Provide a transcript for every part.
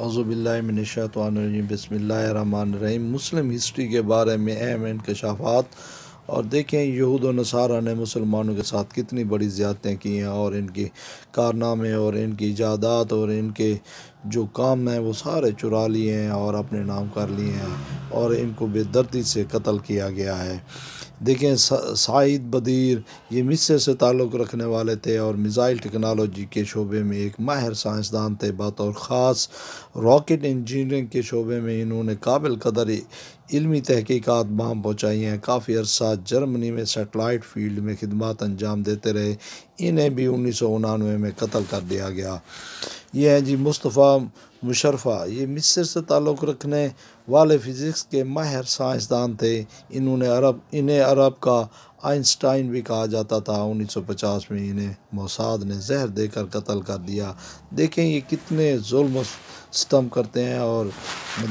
اعوذ باللہ من الشیطان الرجیم، بسم اللہ الرحمن الرحیم۔ مسلم ہسٹری کے بارے میں اہم انکشافات۔ اور دیکھیں یہود و نصارہ نے مسلمانوں کے ساتھ کتنی بڑی زیادتیاں کی ہیں، اور ان کے کارنامے اور ان کی ایجادات اور ان کے جو کام ہیں وہ سارے چرا لیے ہیں اور اپنے نام کر لیے ہیں، اور ان کو بے دردی سے قتل کیا گیا ہے۔ دیکھیں سعید بدیر یہ مصر سے تعلق رکھنے والے تھے اور میزائل ٹیکنالوجی کے شعبے میں ایک ماہر سائنسدان تھے۔ بطور خاص راکٹ انجینئرنگ کے شعبے میں انہوں نے قابل قدر علمی تحقیقات بہم پہنچائی ہیں۔ کافی عرصہ جرمنی میں سیٹلائٹ فیلڈ میں خدمات انجام دیتے رہے۔ انہیں بھی 1999 میں قتل کر دیا گیا۔ یہ ہیں مصطفیٰ مشرفہ، یہ مصر سے تعلق رکھنے والے فزکس کے ماہر سائنسدان تھے۔ انہیں عرب کا آئنسٹائن بھی کہا جاتا تھا۔ 1950 میں انہیں موساد نے زہر دے کر قتل کر دیا۔ دیکھیں یہ کتنے ظلم و ستم کرتے ہیں اور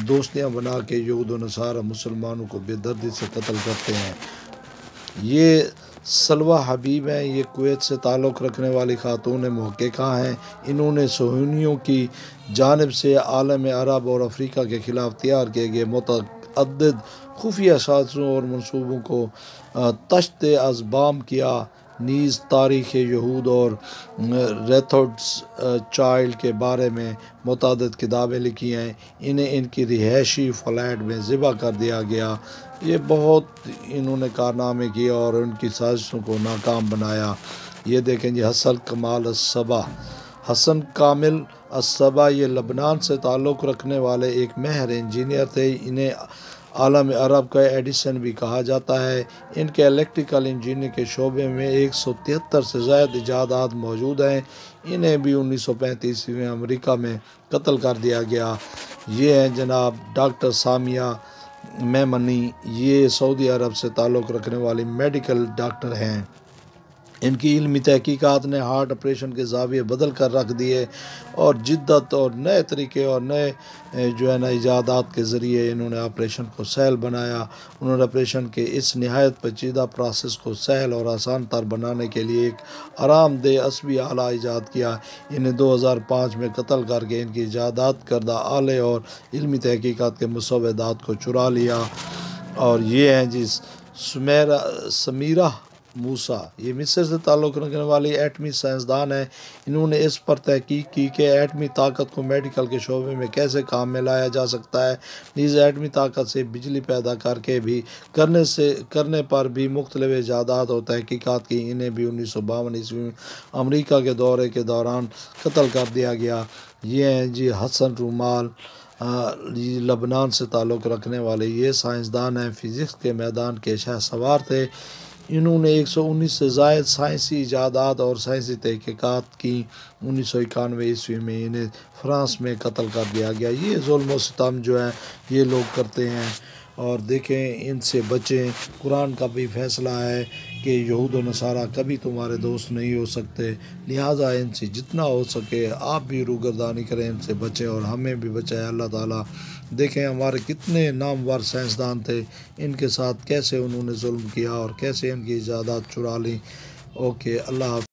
دوستیاں بنا کے یہود و نصارہ مسلمانوں کو بے دردی سے قتل کرتے ہیں۔ یہ سلویٰ حبیب ہیں، یہ کویت سے تعلق رکھنے والی خاتون محققہ ہیں۔ انہوں نے صہیونیوں کی جانب سے عالم عرب اور افریقہ کے خلاف تیار کیے گئے متعدد خفیہ سازشوں اور منصوبوں کو تشت از بام کیا۔ نیز تاریخ یہود اور ریتھوڈز چائلڈ کے بارے میں متعدد کتابیں لکھی ہیں۔ انہیں ان کی رہائشی فلیٹ میں ذبح کر دیا گیا۔ یہ بہت انہوں نے کارنامے کیے اور ان کی سازشوں کو ناکام بنایا۔ یہ دیکھیں حسن کامل الصبا یہ لبنان سے تعلق رکھنے والے ایک ماہر انجینئر تھے۔ انہیں عالم عرب کا ایڈیسن بھی کہا جاتا ہے۔ ان کے الیکٹریکل انجینئرنگ کے شعبے میں 173 سے زائد ایجادات موجود ہیں۔ انہیں بھی 1935 میں امریکہ میں قتل کر دیا گیا۔ یہ ہیں جناب ڈاکٹر سامیہ میمنی، یہ سعودی عرب سے تعلق رکھنے والی میڈیکل ڈاکٹر ہیں۔ ان کی علمی تحقیقات نے ہارٹ آپریشن کے زاویے بدل کر رکھ دیے، اور جدت اور نئے طریقے اور نئے ایجادات کے ذریعے انہوں نے آپریشن کو سہل بنایا۔ انہوں نے آپریشن کے اس نہایت پیچیدہ پروسیس کو سہل اور آسان تر بنانے کے لیے ایک آرام دہ عصبی آلہ ایجاد کیا۔ انہیں 2005 میں قتل کر کے ان کی ایجاد کردہ آلے اور علمی تحقیقات کے مسودات کو چرا لیا۔ اور یہ ہیں سمیرہ موسیٰ، یہ مصر سے تعلق رکھنے والی ایٹمی سائنسدان ہیں۔ انہوں نے اس پر تحقیق کی کہ ایٹمی طاقت کو میڈیکل کے شعبے میں کیسے کام میں لایا جا سکتا ہے۔ نیز ایٹمی طاقت سے بجلی پیدا کرنے پر بھی مختلف ایجادات اور تحقیقات کی۔ انہیں بھی 1952 میں امریکہ کے دورے کے دوران قتل کر دیا گیا۔ یہ ہیں حسن رومال، لبنان سے تعلق رکھنے والے یہ سائنسدان ہیں، فزکس کے میدان کے شہسوار تھے۔ انہوں نے 119 سے زائد سائنسی ایجادات اور سائنسی تحقیقات کی۔ 1991 میں انہیں فرانس میں قتل کر دیا گیا۔ یہ ظلم و ستم جو ہے یہ لوگ کرتے ہیں، اور دیکھیں ان سے بچیں۔ قرآن کا بھی فیصلہ ہے کہ یہود و نصارہ کبھی تمہارے دوست نہیں ہو سکتے، لہٰذا ان سے جتنا ہو سکے آپ بھی روگردانی کریں، ان سے بچیں اور ہمیں بھی بچائے اللہ تعالیٰ۔ دیکھیں ہمارے کتنے نامور سائنسدان تھے، ان کے ساتھ کیسے انہوں نے ظلم کیا اور کیسے ان کی ایجادات چرا لیں۔ اوکے، اللہ حافظ۔